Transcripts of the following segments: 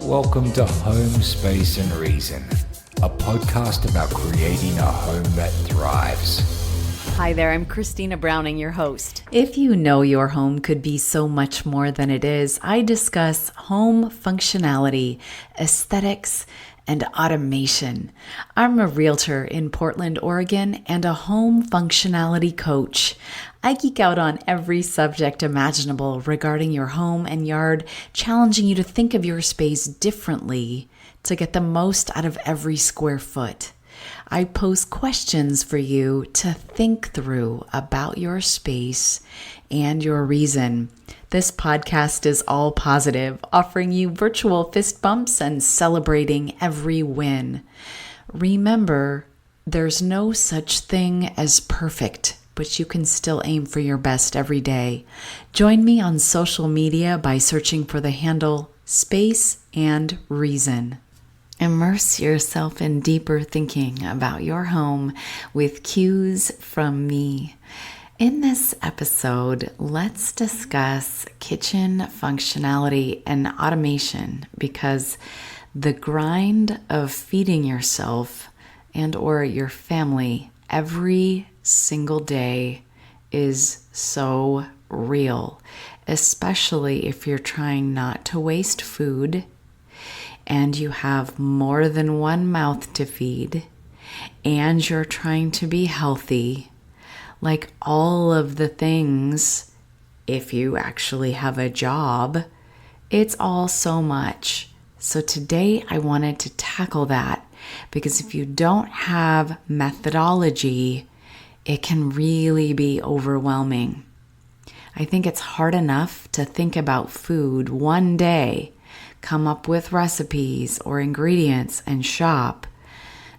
Welcome to Home, Space and Reason, a podcast about creating a home that thrives. Hi there, I'm Christina Browning, your host. If you know your home could be so much more than it is, I discuss home functionality, aesthetics, and automation. I'm a realtor in Portland, Oregon, and a home functionality coach. I geek out on every subject imaginable regarding your home and yard, challenging you to think of your space differently to get the most out of every square foot. I pose questions for you to think through about your space and your reason. This podcast is all positive, offering you virtual fist bumps and celebrating every win. Remember, there's no such thing as perfect, but you can still aim for your best every day. Join me on social media by searching for the handle Space and Reason. Immerse yourself in deeper thinking about your home with cues from me. In this episode, let's discuss kitchen functionality and automation because the grind of feeding yourself and or your family every single day is so real, especially if you're trying not to waste food and you have more than one mouth to feed and you're trying to be healthy. Like all of the things, if you actually have a job, it's all so much. So today I wanted to tackle that because if you don't have methodology, it can really be overwhelming. I think it's hard enough to think about food one day, come up with recipes or ingredients and shop.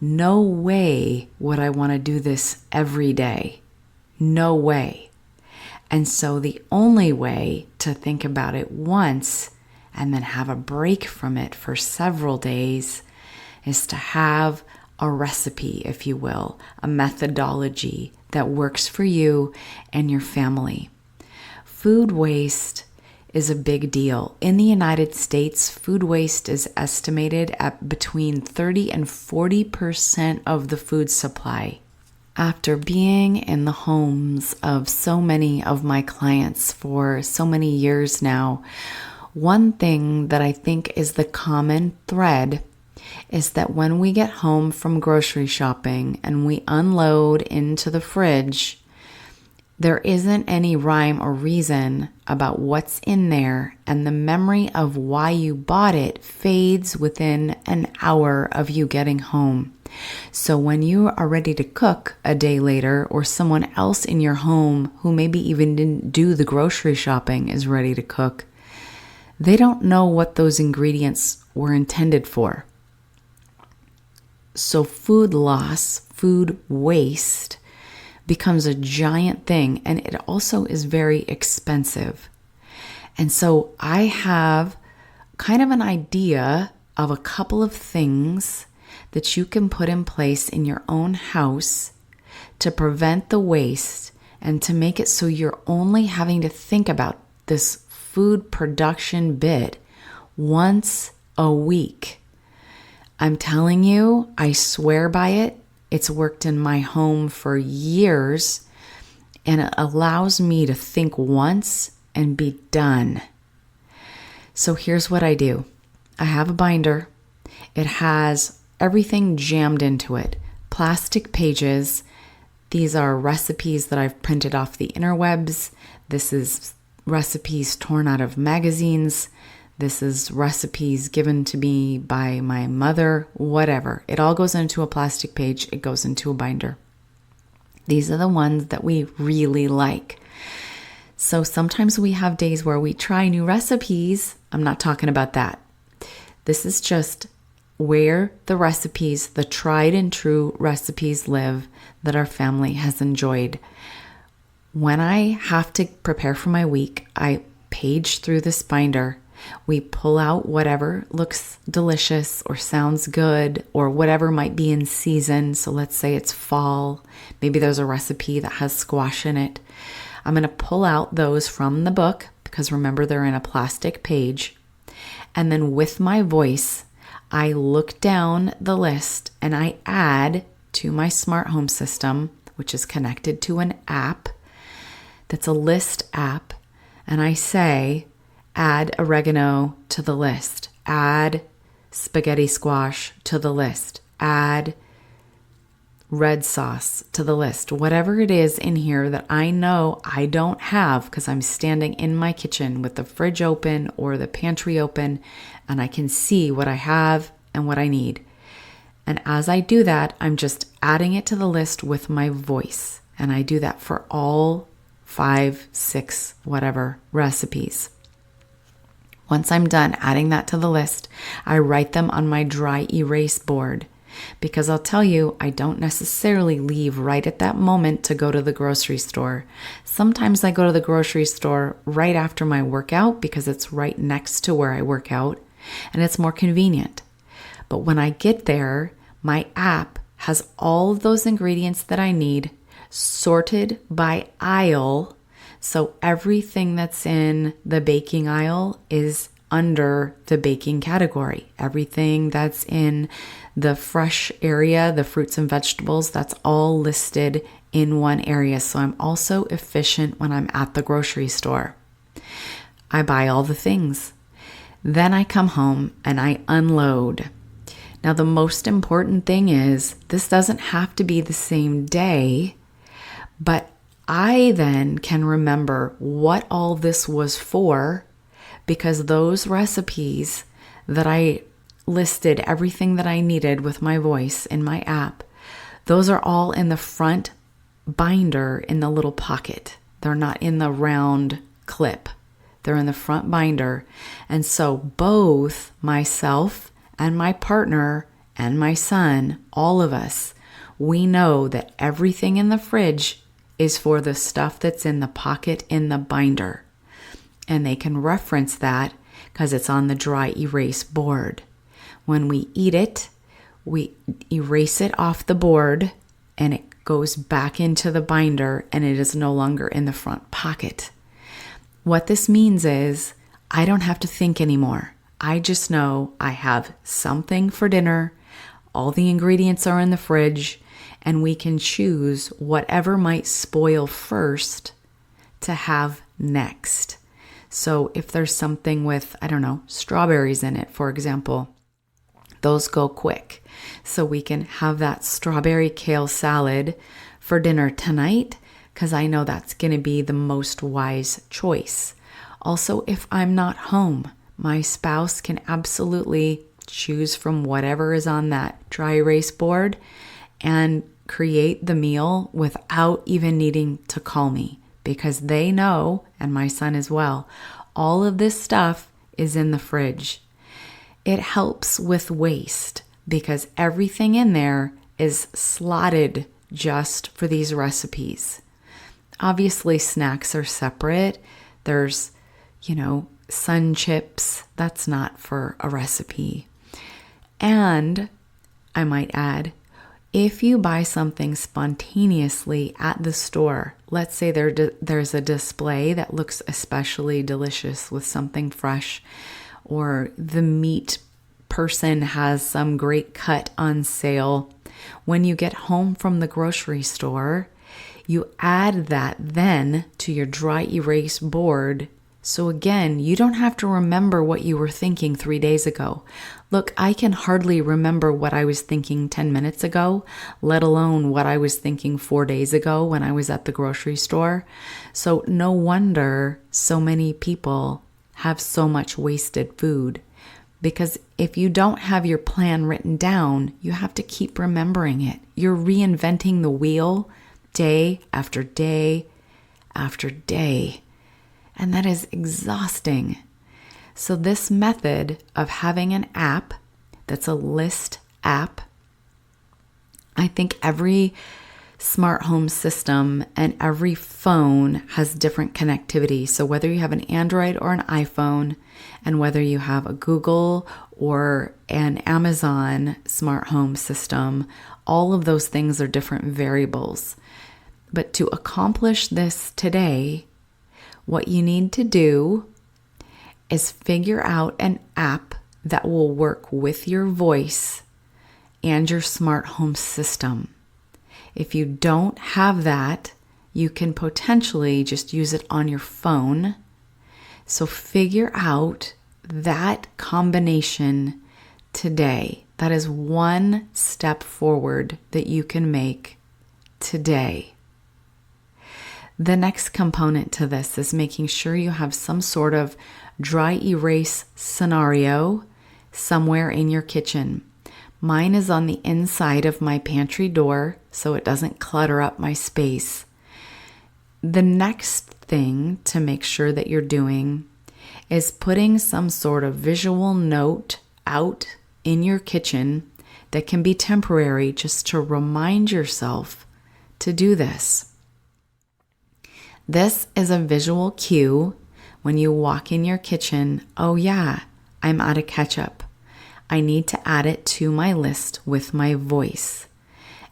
No way would I want to do this every day. No way. And so the only way to think about it once and then have a break from it for several days is to have a recipe, if you will, a methodology that works for you and your family. Food waste is a big deal. In the United States, food waste is estimated at between 30 and 40% of the food supply. After being in the homes of so many of my clients for so many years now, one thing that I think is the common thread is that when we get home from grocery shopping and we unload into the fridge, there isn't any rhyme or reason about what's in there, and the memory of why you bought it fades within an hour of you getting home. So when you are ready to cook a day later, or someone else in your home who maybe even didn't do the grocery shopping is ready to cook, they don't know what those ingredients were intended for. So food loss, food waste becomes a giant thing, and it also is very expensive. And so I have kind of an idea of a couple of things that you can put in place in your own house to prevent the waste and to make it so you're only having to think about this food production bit once a week. I'm telling you, I swear by it. It's worked in my home for years, and it allows me to think once and be done. So here's what I do. I have a binder. It has everything jammed into it. Plastic pages. These are recipes that I've printed off the interwebs. This is recipes torn out of magazines. This is recipes given to me by my mother, whatever. It all goes into a plastic page. It goes into a binder. These are the ones that we really like. So sometimes we have days where we try new recipes. I'm not talking about that. This is just where the recipes, the tried and true recipes live that our family has enjoyed. When I have to prepare for my week, I page through this binder. We pull out whatever looks delicious or sounds good or whatever might be in season. So let's say it's fall. Maybe there's a recipe that has squash in it. I'm going to pull out those from the book because remember they're in a plastic page. And then with my voice, I look down the list and I add to my smart home system, which is connected to an app that's a list app. And I say, add oregano to the list, add spaghetti squash to the list, add red sauce to the list, whatever it is in here that I know I don't have because I'm standing in my kitchen with the fridge open or the pantry open and I can see what I have and what I need. And as I do that, I'm just adding it to the list with my voice. And I do that for all 5, 6, whatever recipes. Once I'm done adding that to the list, I write them on my dry erase board. Because I'll tell you, I don't necessarily leave right at that moment to go to the grocery store. Sometimes I go to the grocery store right after my workout because it's right next to where I work out and it's more convenient. But when I get there, my app has all of those ingredients that I need sorted by aisle. So everything that's in the baking aisle is under the baking category. Everything that's in the fresh area, the fruits and vegetables, that's all listed in one area. So I'm also efficient when I'm at the grocery store. I buy all the things. Then I come home and I unload. Now, the most important thing is this doesn't have to be the same day, but I then can remember what all this was for because those recipes that I listed, everything that I needed with my voice in my app, those are all in the front binder in the little pocket. They're not in the round clip. They're in the front binder. And so both myself and my partner and my son, all of us, we know that everything in the fridge is for the stuff that's in the pocket in the binder. And they can reference that because it's on the dry erase board. When we eat it, we erase it off the board and it goes back into the binder and it is no longer in the front pocket. What this means is I don't have to think anymore. I just know I have something for dinner, all the ingredients are in the fridge, and we can choose whatever might spoil first to have next. So if there's something with, strawberries in it, for example, those go quick. So we can have that strawberry kale salad for dinner tonight because I know that's going to be the most wise choice. Also, if I'm not home, my spouse can absolutely choose from whatever is on that dry erase board and create the meal without even needing to call me because they know, and my son as well, all of this stuff is in the fridge. It helps with waste because everything in there is slotted just for these recipes. Obviously, snacks are separate. There's, sun chips. That's not for a recipe. And I might add, if you buy something spontaneously at the store, let's say there's a display that looks especially delicious with something fresh, or the meat person has some great cut on sale. When you get home from the grocery store, you add that then to your dry erase board. So again, you don't have to remember what you were thinking 3 days ago. Look, I can hardly remember what I was thinking 10 minutes ago, let alone what I was thinking 4 days ago when I was at the grocery store. So no wonder so many people have so much wasted food. Because if you don't have your plan written down, you have to keep remembering it. You're reinventing the wheel day after day after day. And that is exhausting. So this method of having an app that's a list app, I think every smart home system and every phone has different connectivity. So whether you have an Android or an iPhone, and whether you have a Google or an Amazon smart home system, all of those things are different variables. But to accomplish this today, what you need to do is figure out an app that will work with your voice and your smart home system. If you don't have that, you can potentially just use it on your phone. So figure out that combination today. That is one step forward that you can make today. The next component to this is making sure you have some sort of dry erase scenario somewhere in your kitchen. Mine is on the inside of my pantry door, so it doesn't clutter up my space. The next thing to make sure that you're doing is putting some sort of visual note out in your kitchen that can be temporary, just to remind yourself to do this. This is a visual cue when you walk in your kitchen. Oh yeah, I'm out of ketchup. I need to add it to my list with my voice.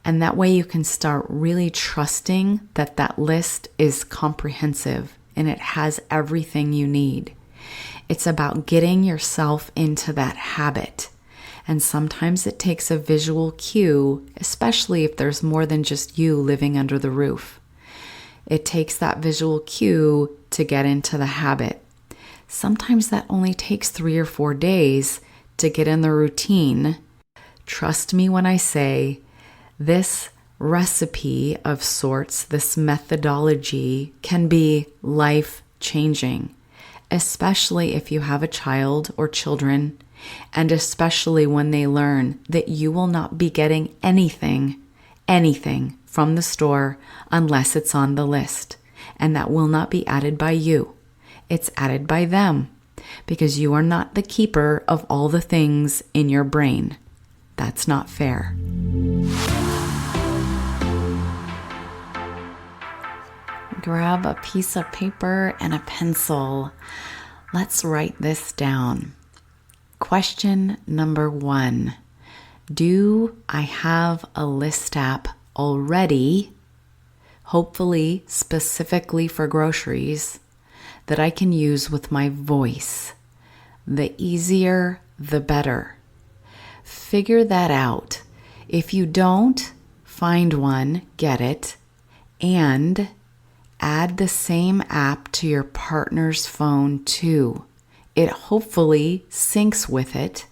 And that way you can start really trusting that that list is comprehensive and it has everything you need. It's about getting yourself into that habit. And sometimes it takes a visual cue, especially if there's more than just you living under the roof. It takes that visual cue to get into the habit. Sometimes that only takes 3 or 4 days to get in the routine. Trust me when I say this recipe of sorts, this methodology can be life-changing, especially if you have a child or children, and especially when they learn that you will not be getting anything from the store unless it's on the list. And that will not be added by you. It's added by them, because you are not the keeper of all the things in your brain. That's not fair. Grab a piece of paper and a pencil. Let's write this down. Question number 1. Do I have a list app already, hopefully specifically for groceries, that I can use with my voice? The easier, the better. Figure that out. If you don't, find one, get it, and add the same app to your partner's phone too. It hopefully syncs with it.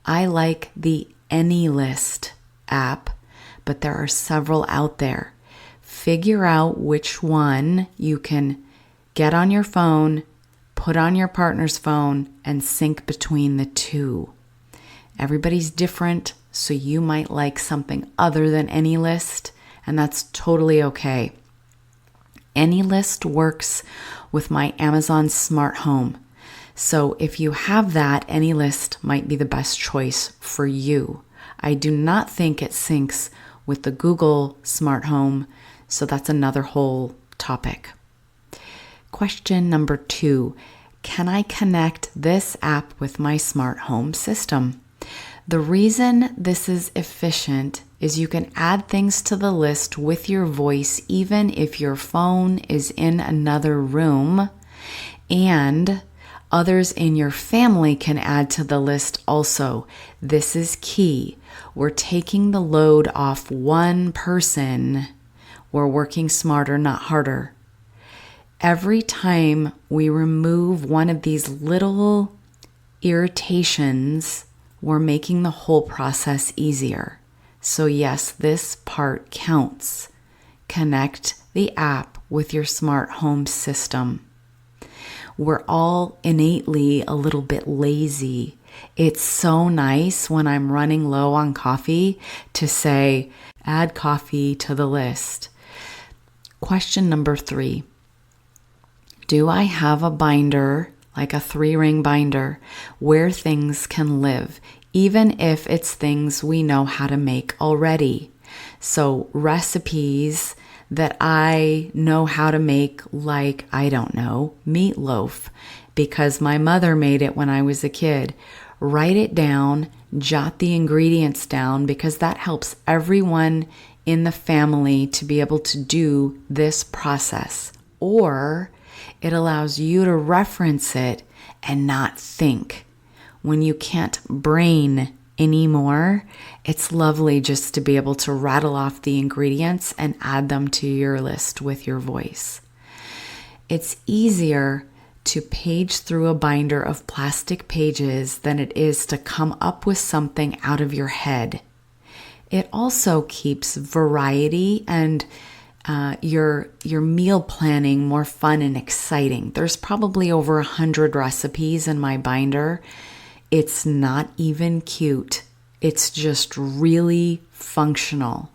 I like the AnyList app, but there are several out there. Figure out which one you can get on your phone, put on your partner's phone, and sync between the two. Everybody's different, so you might like something other than AnyList, and that's totally okay. AnyList works with my Amazon Smart Home. So if you have that, AnyList might be the best choice for you. I do not think it syncs with the Google Smart Home, so that's another whole topic. Question number 2, can I connect this app with my smart home system? The reason this is efficient is you can add things to the list with your voice even if your phone is in another room, and others in your family can add to the list also. This is key. We're taking the load off one person. We're working smarter, not harder. Every time we remove one of these little irritations, we're making the whole process easier. So yes, this part counts. Connect the app with your smart home system. We're all innately a little bit lazy. It's so nice when I'm running low on coffee to say, add coffee to the list. Question number 3. Do I have a binder, like a 3-ring binder, where things can live, even if it's things we know how to make already? So recipes that I know how to make, like, I don't know, meatloaf, because my mother made it when I was a kid. Write it down, jot the ingredients down, because that helps everyone in the family to be able to do this process. Or It allows you to reference it and not think. When you can't brain anymore, it's lovely just to be able to rattle off the ingredients and add them to your list with your voice. It's easier to page through a binder of plastic pages than it is to come up with something out of your head. It also keeps variety and your meal planning more fun and exciting. There's probably over 100 recipes in my binder. It's not even cute. It's just really functional.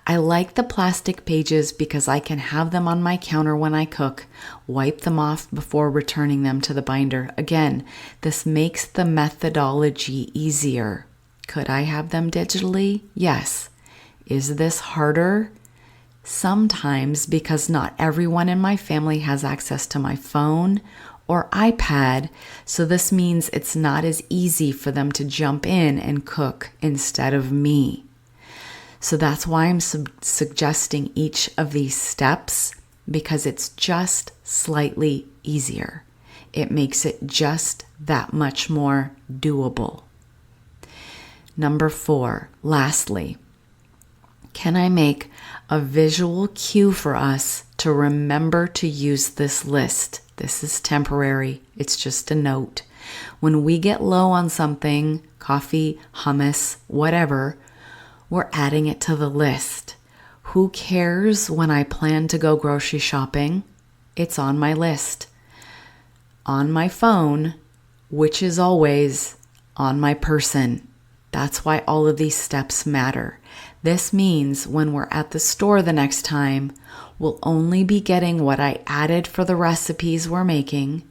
I like the plastic pages because I can have them on my counter when I cook, wipe them off before returning them to the binder. Again, this makes the methodology easier. Could I have them digitally? Yes. Is this harder? Sometimes, because not everyone in my family has access to my phone or iPad, so this means it's not as easy for them to jump in and cook instead of me. So that's why I'm suggesting each of these steps, because it's just slightly easier. It makes it just that much more doable. Number 4, lastly, can I make a visual cue for us to remember to use this list? This is temporary. It's just a note. When we get low on something, coffee, hummus, whatever, we're adding it to the list. Who cares when I plan to go grocery shopping? It's on my list. On my phone, which is always on my person. That's why all of these steps matter. This means when we're at the store the next time, we'll only be getting what I added for the recipes we're making,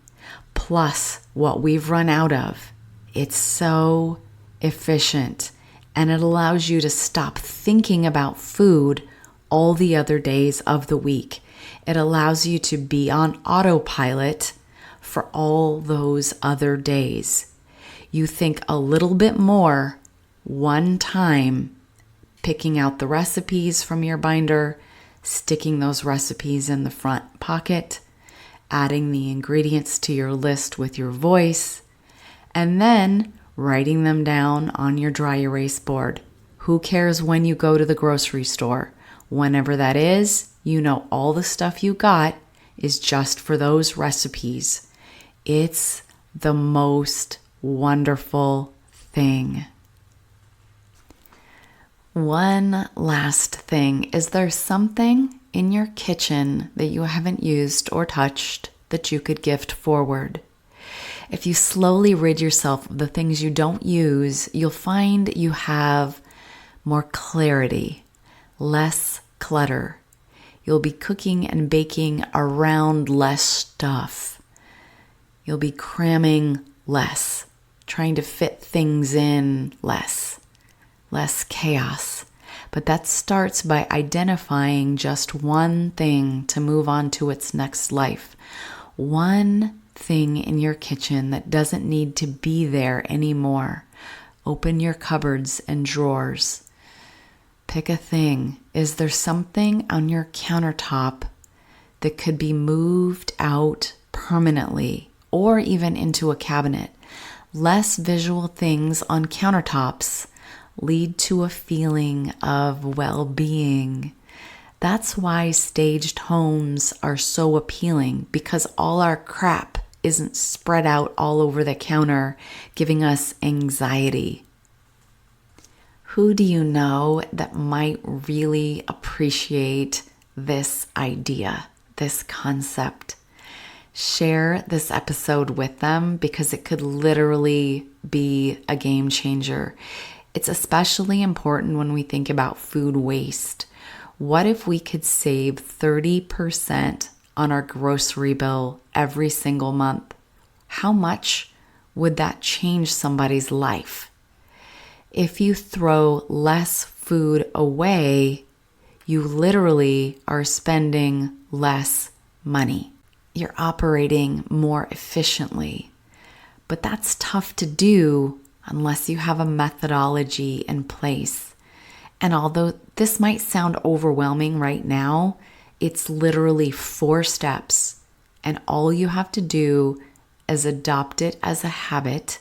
plus what we've run out of. It's so efficient, and it allows you to stop thinking about food all the other days of the week. It allows you to be on autopilot for all those other days. You think a little bit more one time, picking out the recipes from your binder, sticking those recipes in the front pocket, adding the ingredients to your list with your voice, and then writing them down on your dry erase board. Who cares when you go to the grocery store? Whenever that is, you know all the stuff you got is just for those recipes. It's the most wonderful thing. One last thing. Is there something in your kitchen that you haven't used or touched that you could gift forward? If you slowly rid yourself of the things you don't use, you'll find you have more clarity, less clutter. You'll be cooking and baking around less stuff. You'll be cramming less, trying to fit things in less chaos. But that starts by identifying just one thing to move on to its next life. One thing in your kitchen that doesn't need to be there anymore. Open your cupboards and drawers. Pick a thing. Is there something on your countertop that could be moved out permanently or even into a cabinet? Less visual things on countertops lead to a feeling of well-being. That's why staged homes are so appealing, because all our crap isn't spread out all over the counter, giving us anxiety. Who do you know that might really appreciate this idea, this concept? Share this episode with them, because it could literally be a game changer. It's especially important when we think about food waste. What if we could save 30% on our grocery bill every single month? How much would that change somebody's life? If you throw less food away, you literally are spending less money. You're operating more efficiently. But that's tough to do unless you have a methodology in place. And although this might sound overwhelming right now, it's literally 4 steps And all you have to do is adopt it as a habit,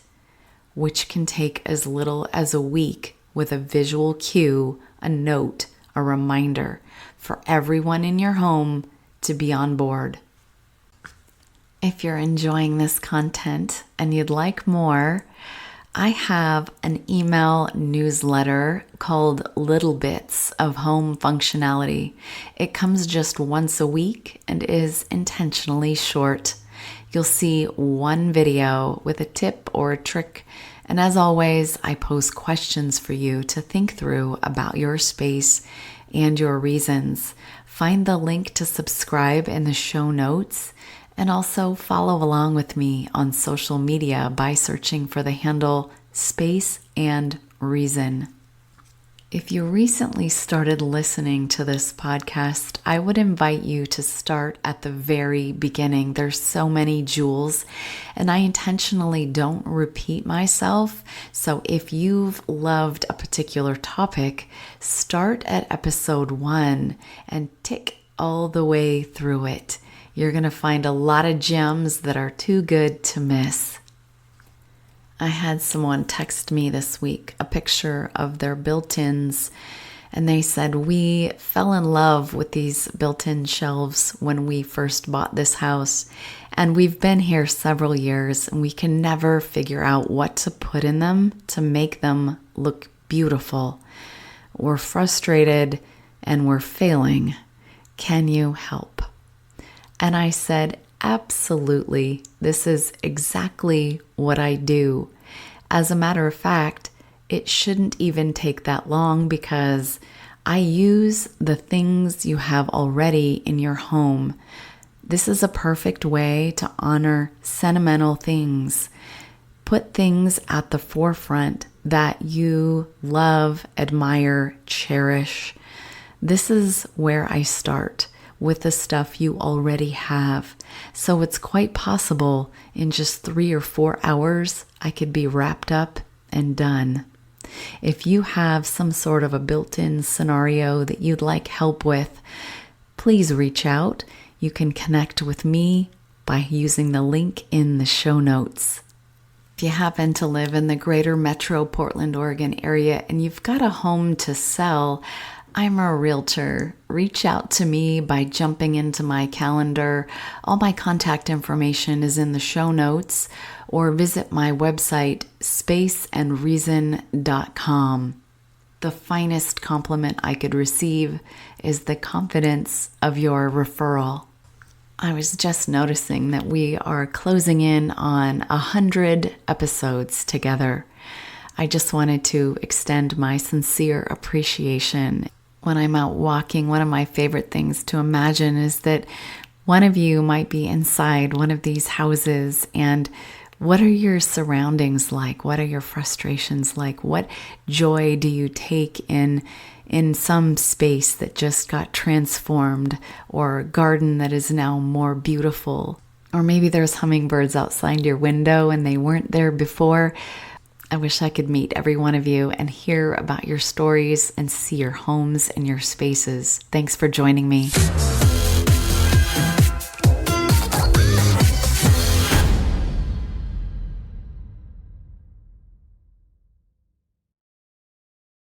which can take as little as a week with a visual cue, a note, a reminder for everyone in your home to be on board. If you're enjoying this content and you'd like more, I have an email newsletter called Little Bits of Home Functionality. It comes just once a week and is intentionally short. You'll see one video with a tip or a trick. And as always, I pose questions for you to think through about your space and your reasons. Find the link to subscribe in the show notes, and also follow along with me on social media by searching for the handle Space and Reason. If you recently started listening to this podcast, I would invite you to start at the very beginning. There's so many jewels, and I intentionally don't repeat myself. So if you've loved a particular topic, start at episode 1 and tick all the way through it. You're going to find a lot of gems that are too good to miss. I had someone text me this week a picture of their built-ins, and they said, we fell in love with these built-in shelves when we first bought this house, and we've been here several years, and we can never figure out what to put in them to make them look beautiful. We're frustrated and we're failing. Can you help? And I said, absolutely. This is exactly what I do. As a matter of fact, it shouldn't even take that long because I use the things you have already in your home. This is a perfect way to honor sentimental things. Put things at the forefront that you love, admire, cherish. This is where I start, with the stuff you already have. So it's quite possible in just 3 or 4 hours, I could be wrapped up and done. If you have some sort of a built-in scenario that you'd like help with, please reach out. You can connect with me by using the link in the show notes. If you happen to live in the greater metro Portland, Oregon area and you've got a home to sell, I'm a realtor. Reach out to me by jumping into my calendar. All my contact information is in the show notes, or visit my website, spaceandreason.com. The finest compliment I could receive is the confidence of your referral. I was just noticing that we are closing in on 100 episodes together. I just wanted to extend my sincere appreciation. When I'm out walking, one of my favorite things to imagine is that one of you might be inside one of these houses, and what are your surroundings like? What are your frustrations like? What joy do you take in some space that just got transformed, or a garden that is now more beautiful? Or maybe there's hummingbirds outside your window and they weren't there before. I wish I could meet every one of you and hear about your stories and see your homes and your spaces. Thanks for joining me.